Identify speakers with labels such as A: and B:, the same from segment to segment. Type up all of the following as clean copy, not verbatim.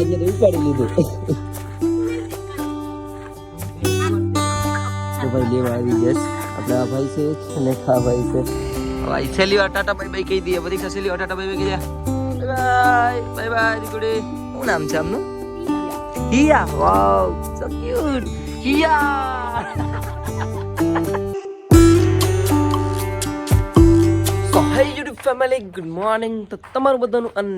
A: આજે તો ઉપાડી લીધું તો ભાઈ લેવા આવી જશ આપણે આ ભાઈ છે અને આ ભાઈ છે ભાઈ છેલ્લી વાર ટાટા બાય બાય કહી દઈએ બધી છેલ્લી વાર ટાટા બાય બાય કહી દે બાય બાય બાય દીકુડી શું નામ છે આમનું હિયા વાવ સો ક્યુટ હિયા સો હે યુટ્યુબ ફેમિલી ગુડ મોર્નિંગ તો તમારું બધાનું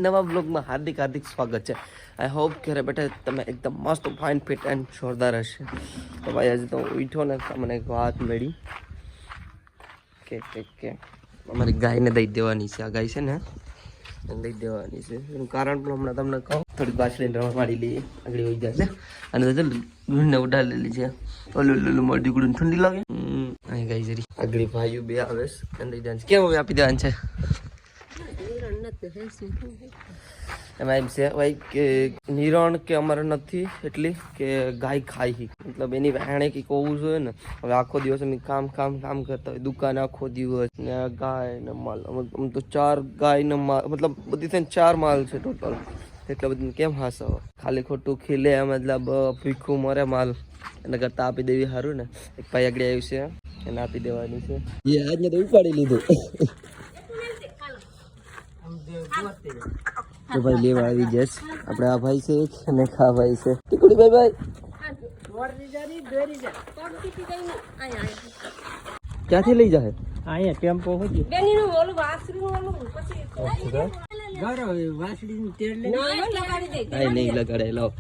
A: નવા વ્લોગમાં હાર્દિક સ્વાગત છે આઈ હોપ ઘરે બેઠા તમે એકદમ મસ્ત ફાઇન ફિટ એન્ડ જોરદાર હશે તો ભાઈ આજે તો ઉઠ્યો ને મને એક વાત મળી કે અમારી ગાયને દઈ દેવાની છે આ ગાય છે ને દઈ દેવાની છે એનું કારણ પણ હમણાં તમને કહું થોડીક બાછડીને રવા મારી લઈએ આગળ હોઈ જશે અને દૂધને ઉડાડેલી છે ઓલું મારી દીકરીને ઠંડી લાગે અહીં ગાય જરી આગળ ભાઈઓ બે આવે છે દઈ દેવાનું કેમ હવે આપી દેવાનું છે એમાં એમ છે ભાઈ કે નિરણ કે અમારે નથી એટલી કે ગાય ખાઈ મતલબ એની વહેણે કંઈક હોવું જોઈએ ને હવે આખો દિવસ અમે કામ કરતા હોય દુકાન આખો દિવસ ને ગાય ને માલ આમ તો 4 ગાય ને માલ મતલબ બધી થઈને 4 માલ છે ટોટલ એટલે બધું કેમ હાસવ ખાલી ખોટું ખીલે મતલબ ભીખું મરે માલ એના કરતા આપી દેવી સારું ને એક ભાઈ આગળ આવ્યું છે એને આપી દેવાની છે એ આજને તો ઉપાડી લીધું તો ભાઈ લેવા આવી જશ આપણે આ ભાઈ છે અને આ ભાઈ છે ટીકડી ભાઈ ક્યાંથી લઈ જાય અહીંયા ટેમ્પો હોય બેનીનું ઓલું વાસરીનું ઓલું પછી ગારો વાસરીનું તેલ લે લગાડી દે નહીં લગાડે લાવ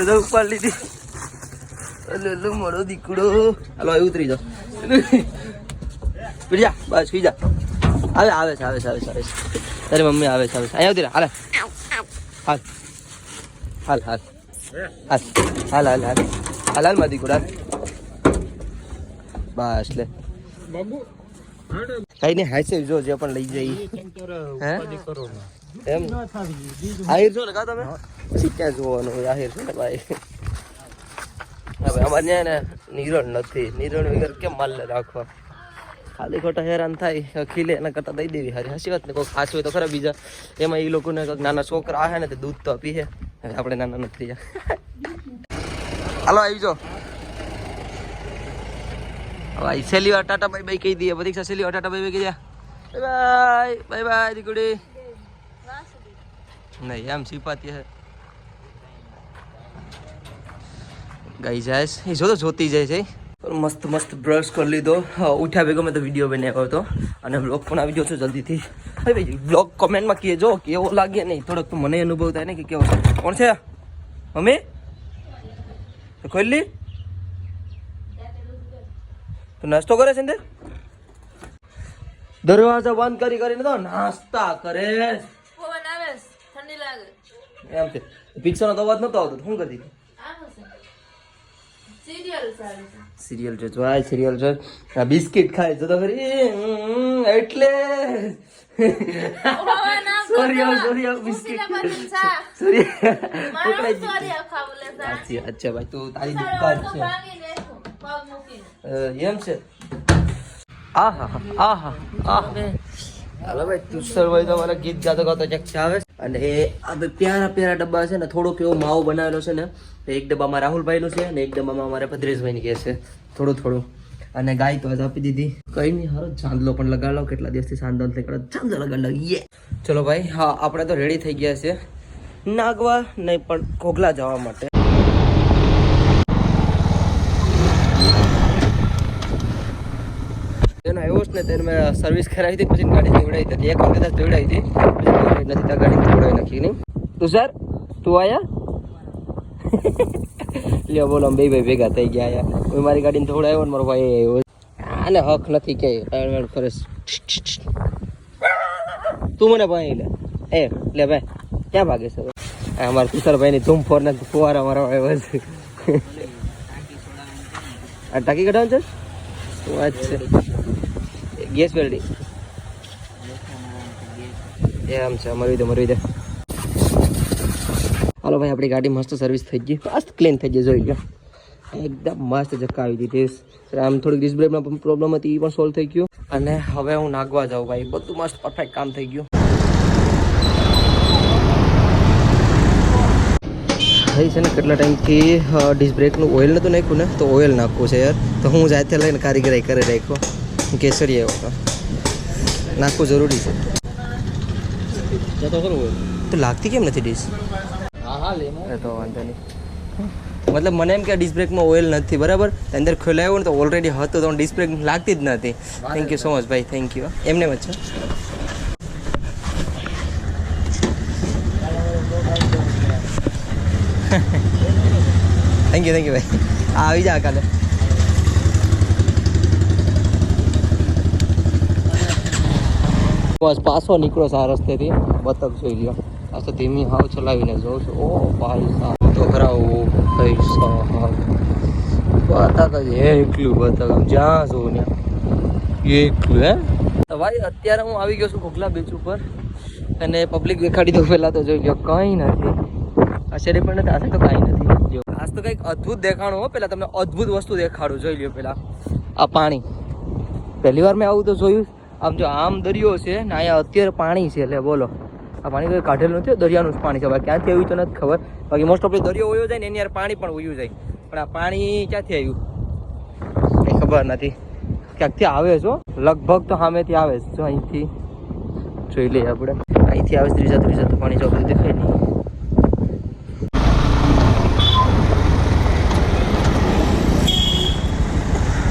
A: તો ઉપર લીધી લો મોડો દીકડો હાલો ઉતરી જાઓ બીજા બસ બીજા આવે તારી મમ્મી આવે છે અહીંયા ઉતરી હાલ માં દીકરા બસ લે કઈ નઈ હાઈસે જો જે પણ લઈ જઈ એમ આહિર છો ને કા તમે પછી ક્યાં જોવાનું હોય આહિર છો ને ભાઈ હવે અમારે ત્યાં ને નિરણ નથી નિરણ વગર કેમ માલ રાખવા ખાલી ખોટા હેરાન થાય ખીલે એના કરતા દઈ દેવી હારી હસી વાત ને કોઈ ખાસ હોય તો ખરા બીજા એમાં એ લોકોને નાના છોકરા આવે ને તો દૂધ તો પીએ હવે આપણે નાના નથી હાલો આવી જો હવે છેલ્લી વાર ટાટા બાય બાય કહી દઈએ બધી છેલ્લી વાર ટાટા બાય બાય કહી દે બાય બાય દીકુડી નહીં એમ સિપાતી હે ગાઈ જાય એ જો તો જોતી જાય છે મસ્ત બ્રશ કરી લીધો ઉઠ્યા ભેગો મેં તો વિડીયો બનાવ્યો હતો અને બ્લોગ પણ આવી ગયો છે જલ્દીથી અરે ભાઈ બ્લોગ કોમેન્ટમાં કહેજો કેવો લાગે નહીં થોડોક તો મને અનુભવ થાય ને કે કેવો કોણ છે મમ્મી તો ખોલી તો નાસ્તો કરે છે ને દરવાજા બંધ કરીને તો નાસ્તા કરે એમ છે પિક્ચરનો તો અવાજ નતો આવતો શું કરતી સિરિયલ છે જોવાય સિરિયલ છે બિસ્કિટ ખાય જો તો ખરી એટલે સોરી બિસ્કિટ અચ્છા ભાઈ તું તારી દુકાન છે એમ છે આહા હાલો ભાઈ તુષાર ભાઈ તો મારા ગીત ગાતો ચકચા આવે અને આ પ્યારા ડબ્બા છે ને થોડોક એવો માવો બનાવેલો છે ને એક ડબ્બામાં રાહુલભાઈનું છે અને એક ડબ્બામાં અમારા ભદ્રેશભાઈની કે છે થોડું અને ગાય તો આજ આપી દીધી કઈ નહીં હારો ચાંદલો પણ લગાડલો કેટલા દિવસથી ચાંદલો નથી કાઢો ચાંદલો લગાડલો યે ચલો ભાઈ હા આપણે તો રેડી થઈ ગયા છે નાગવા નહીં પણ ઘોઘલા જવા માટે એનો આવ્યો જ ને તેને મેં સર્વિસ કરાવી હતી પછી ગાડી દોડાવી હતી એક વખત દોડાવી હતી પછી નથી ત્યાં ગાડી દોડાવી નાખી નહીં તું સર તું આયા લ્યો બોલો બે ભાઈ ભેગા થઈ ગયા યાર કોઈ મારી ગાડીને દોડાવ્યો ને મારો ભાઈ આવ્યો આને હક નથી કે ફરસ તું મને ભાઈ લે ભાઈ ક્યાં ભાગે છે અમારા તુષારભાઈની ધૂમ ફોર ને ફુવારા મારો આવ્યો છે આ ટાંકી કઢાવવાનું છે વાત છે ગેસ વેલ્ડિંગ એમ છે મરવી દે હાલો ભાઈ આપણી ગાડી મસ્ત સર્વિસ થઈ ગઈ મસ્ત ક્લીન થઈ ગઈ જોઈ ગયો એકદમ મસ્ત જકાવી દીધી આમ થોડીક ડિસ્ક બ્રેકમાં પ્રોબ્લેમ હતી એ પણ સોલ્વ થઈ ગયો અને હવે હું નાગવા જાઉં ભાઈ બધું મસ્ત પરફેક્ટ કામ થઈ ગયું ભાઈ છે ને કેટલા ટાઈમથી ડિસ્ક બ્રેકનું ઓઇલ નહોતું નાખ્યું ને તો ઓઇલ નાખવું છે યાર. તો હું જાતે લઈને કારીગરાઈ કરી રાખ્યો. કેસરી આવ્યો હતો નાખવું જરૂરી છે. તો લાગતી કેમ નથી ડીશ? તો વાંધો નહીં. મતલબ મને એમ કે ડિસ્ક બ્રેકમાં ઓઇલ નથી બરાબર, અંદર ખોલાવ્યો ને તો ઓલરેડી હતું તો ડિસ્ક બ્રેક લાગતી જ નથી. થેન્ક યુ સો મચ ભાઈ, થેન્ક યુ. એમને વચ્ચે થેન્ક યુ ભાઈ. આવી જા કાલે. બસ પાછો નીકળો આ રસ્તેથી. બતક જોઈ લ્યો. આ તો ધીમી હાવ ચલાવીને જોઉં છું. ઓ ભાઈ સાહેબ તો ખરાવું ભાઈ સાહેબ. બતક જ એકલું બતક આમ જ્યાં જોઉં ને એકલું. હે તો ભાઈ અત્યારે હું આવી ગયો છું ઘોઘલા બીચ ઉપર અને પબ્લિક દેખાડી દઉં. પહેલાં તો જોઈ લ્યો કંઈ નથી. આશ્ચર્ય પણ નથી. આશે તો કાંઈ નથી. જો આજ તો કંઈક અદ્ભુત દેખાણું હો. પહેલાં તમને અદ્ભુત વસ્તુ દેખાડું. જોઈ લ્યો પહેલાં આ પાણી. પહેલી વાર મેં આવું તો જોયું. આમ જો આમ દરિયો છે ને અહીંયા અત્યારે પાણી છે. એટલે બોલો આ પાણી કોઈ કાઢેલું નથી, દરિયાનું જ પાણી છે. હવે ક્યાંથી આવ્યું તો નથી ખબર. બાકી મોસ્ટ ઓફ દરિયો વયો જાય ને એની યાર પાણી પણ વયું જાય. પણ આ પાણી ક્યાંથી આવ્યું કંઈ ખબર નથી. ક્યાંકથી આવે છો લગભગ તો સામેથી આવે છે. જો અહીંથી જોઈ લઈએ આપણે. અહીંથી આવે ત્રીજા તો પાણી જો બધું દેખાય નહીં.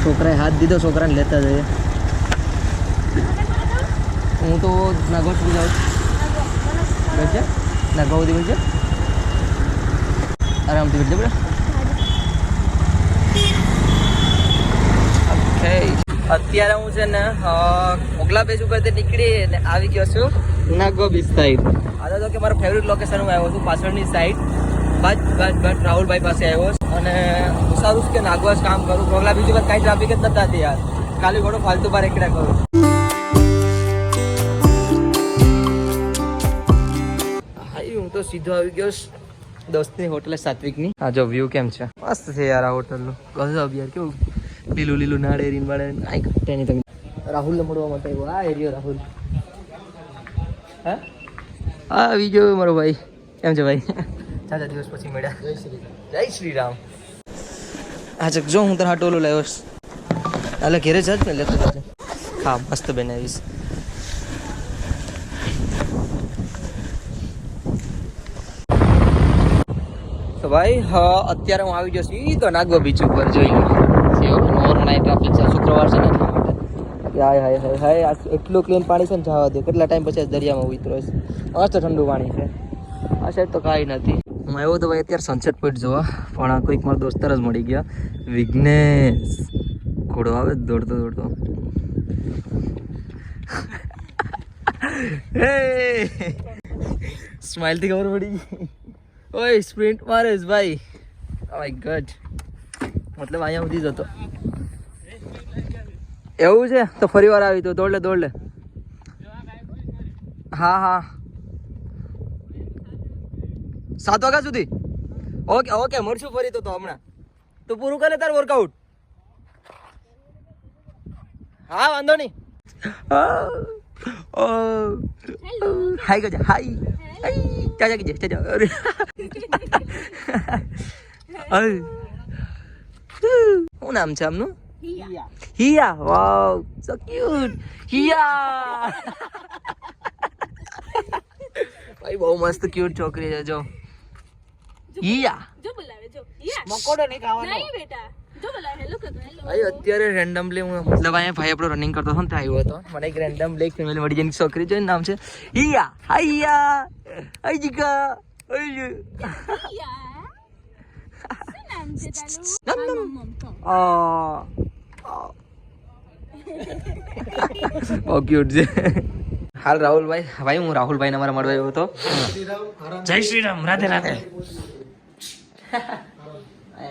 A: છોકરાએ હાથ દીધો, છોકરાને લેતા જઈએ. હું તો નાગો સુધી જાઉં છે. નાગા સુધી બનશે આરામથી બેઠજે બરાબર. ઓકે અત્યારે હું છે ને ઘોઘલા બીચ ઉપરથી નીકળી ને આવી ગયો છું નાગો બીચ સાઈડ. આ તો કે મારો ફેવરેટ લોકેશન હું આવ્યો છું પાછળની સાઈડ. બસ રાહુલભાઈ પાસે આવ્યો અને સારું કે નાગવાસ કામ કરું. ઘોઘલા બીચ ઉપર કાંઈ ટ્રાફિક જ નથી યાર. ખાલી ઘણો ફાલતુ બાર એકડા કરું. હું તો સીધો આવી ગયો દોસ્તની હોટલ સાત્વિકની. આ જો વ્યૂ કેમ છે, મસ્ત છે યાર આ હોટલનું. ગજબ યાર, કેવું લીલું નાળેરીને વાળે કાંઈ ઘટે નહીં. તમે રાહુલને મળવા માટે આવ્યો. આ એરિયો રાહુલ. હા આવી ગયો મારો ભાઈ. કેમ છે ભાઈ? ચાચા દિવસ પછી મળ્યા. જય શ્રી રામ. હા ચક જો હું તારા હાટોલું લાવ્યો. એટલે ઘેરે જ ને લેતો જશે. હા મસ્ત બનાવીશ. તો ભાઈ અત્યારે હું આવી ગયો સીધો નાગવા બીચ ઉપર. જોઈ લો નોર્મલ ટ્રાફિક છે, શુક્રવાર છે ને એટલા માટે. હાય હાય હાય હાય એટલું ક્લીન પાણી છે ને જવા દે. કેટલા ટાઈમ પછી દરિયામાં ઉતરો છે. મસ્ત ઠંડુ પાણી છે. આ સાઈડ તો કાંઈ નથી. હું આવ્યો તો ભાઈ અત્યારે સનસેટ પોઈન્ટ જોવા, પણ કોઈક મારા દોસ્તાર જ મળી ગયા. વિઘ્નેશ ઘોડો આવે દોડતો સ્માઇલથી ખબર પડી ગઈ. ઓય સ્પ્રિન્ટ મારે ભાઈ. Oh my God. મતલબ અહીંયા સુધી જ હતો. એવું છે તો ફરી વાર આવી તો દોડ લે. હા 7 વાગ્યા સુધી. ઓકે મળશું ફરી તો હમણાં. તો પૂરું કરે તાર વર્કઆઉટ. હા વાંધો નહીં. હાય ગજા હાય. ચાચા કીજે ચાચા. શું નામ છે આમનું? હિયા. વાવ સો ક્યુટ. હિયા ભાઈ બહુ મસ્ત ક્યુટ છોકરી છે. જો હિયા જો બોલાવે જો. હિયા મકોડો નહીં ખાવાનો નહીં બેટા. જો બોલાવે હેલો કર હેલો. ભાઈ અત્યારે રેન્ડમલી હું મતલબ અહીંયા ભાઈ આપણો રનિંગ કરતો હતો ને ત્યાં આવ્યો હતો. મને એક રેન્ડમલી એક ફેમિલી મળી જેની છોકરી છે, નામ છે હિયા. હાઈયા હાઈ જીકા હાઈ નામ છે તારું? ઓ ક્યુટ છે. હાલ રાહુલભાઈ. ભાઈ હું રાહુલભાઈને અમારા મળવા આવ્યો હતો. જય શ્રી રામ. રાધે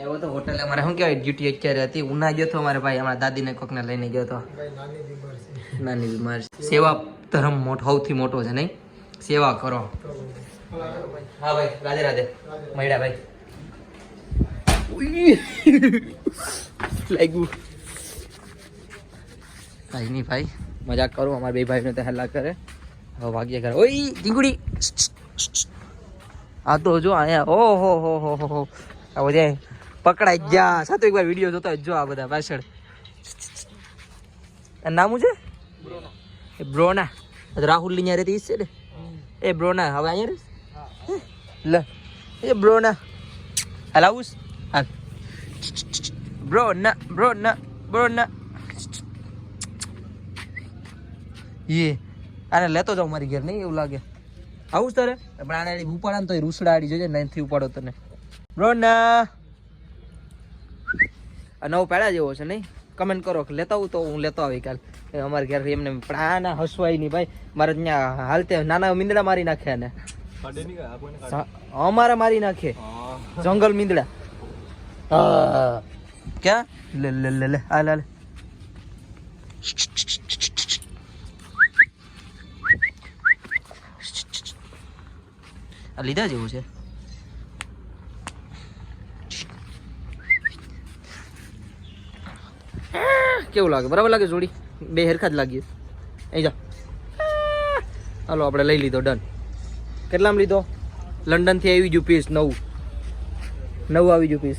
A: એવો તો હોટલ અમારે શું કહેવાય ડ્યુટી અત્યારે હતી. ઉના ગયો હતો અમારે ભાઈ અમારા દાદીને કોકને લઈને ગયો હતો. નાની બીમાર છે. સેવા ધર્મ સૌથી મોટો છે નહીં? સેવા કરો. હા ભાઈ રાધે મળ્યા ભાઈ. લાગ્યું કઈ નહીં ભાઈ, મજાક કરું. અમારા બે ભાઈને તો હલ્લા કરે. હવે વાગ્યા કરે. ઓય ઢીંગુડી
B: આ તો જો અહીંયા ઓહો હો હો હો હો આ બધા પકડાઈ ગયા સાતો એકવાર વિડીયો જોતો જો આ બધા પાછળ નામ છે એ બ્રોના રાહુલ ની રહેતી છે ને એ બ્રોના હવે અહીંયા લે એ બ્રોના હાલ આવું હાલ બ્રોના ये આને લેતો જાઉં મારી ઘેર નહીં એવું લાગે આવું જ તારે પણ આને ઉપાડા ને તો રૂસડાડી જોજે નથી ઉપાડો તને બ્રોના આ નવો પેડા જેવો છે નહીં કમેન્ટ કરો લેતા આવું તો હું લેતો આવી કાલ અમારે ઘેર એમને પણ આના હસવાય નહીં ભાઈ મારે ત્યાં હાલતે નાના મીંદડા મારી નાખ્યા ને અમારા મારી નાખે જંગલ મીંદડા ક્યાં લે લે લે લે હાલ હાલ આ લીધા જેવું છે કેવું લાગે બરાબર લાગે જોડી બે હેરખા જ લાગી અહીં જા હાલો આપણે લઈ લીધો ડન કેટલામાં લીધો લંડન થી આવી ગયું પીસ નવું આવી ગયું પીસ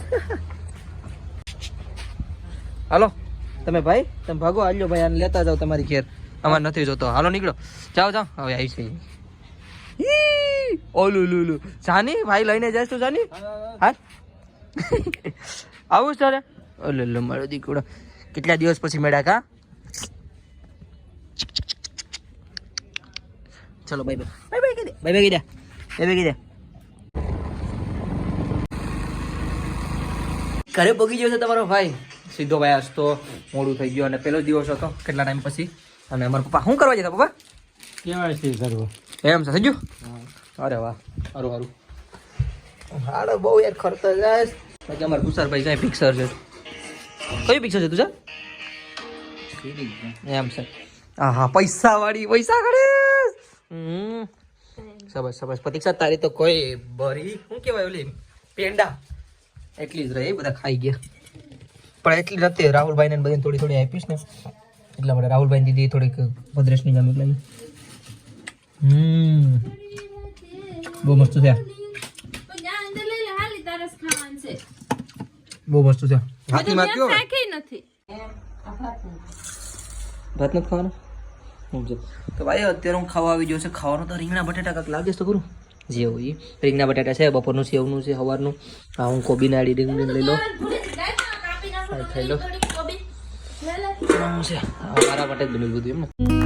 B: હાલો તમે ભાઈ તમે ભાગો હાલ્યો ભાઈ આને લેતા જાઓ તમારી ઘેર અમારે નથી જોતો હાલો નીકળો જાઓ જાઓ હવે આવી છે ઓલું જાની ભાઈ લઈને જાય તું જાની હા આવું જ તારે ઓલે મારો દીકરો કેટલા દિવસ પછી મેળા કા ચલો બાય બાય કીધે ઘરે પગી ગયો છે તમારો ભાઈ સીધો ભાઈ આજ તો મોડું થઈ ગયું અને પેલો દિવસ હતો કેટલા ટાઈમ પછી અને અમારા પપ્પા શું કરવા જતા પપ્પા
C: કેવાયસી કરવો
B: એમ છે થઈ ગયું અરે વાહ સારું હાડો બહુ યાર ખર્ચો જાય બાકી અમારે તુષારભાઈ કઈ પિક્ચર છે કયું પિક્ચર છે તુષાર એમ છે હા પૈસા કરે સબસ પ્રતીક્ષા તારી તો કોઈ ભરી શું કહેવાય ઓલી પેંડા એટલી જ રહી બધા ખાઈ ગયા પણ એટલી નથી રાહુલભાઈ ને બધી થોડી આપીશ ને એટલા માટે રાહુલભાઈ દીદી થોડીક ભદ્રેશની જામ એટલે બહુ મસ્ત છે બહુ મસ્ત છે હાથની માં કયો ભાત નથી ખાવાનું તો ભાઈ અત્યારે હું ખાવા આવી ગયો છે ખાવાનું તો રીંગણા બટાટા કાંક લાગે છે તો ખરું જે હોય રીંગણા બટાટા છે બપોરનું સેવનું છે સવારનું હા હું કોબી નાડી રીંગણી લઈ લો ખાઈ લો છે મારા માટે જ બન્યું બધું એમ ને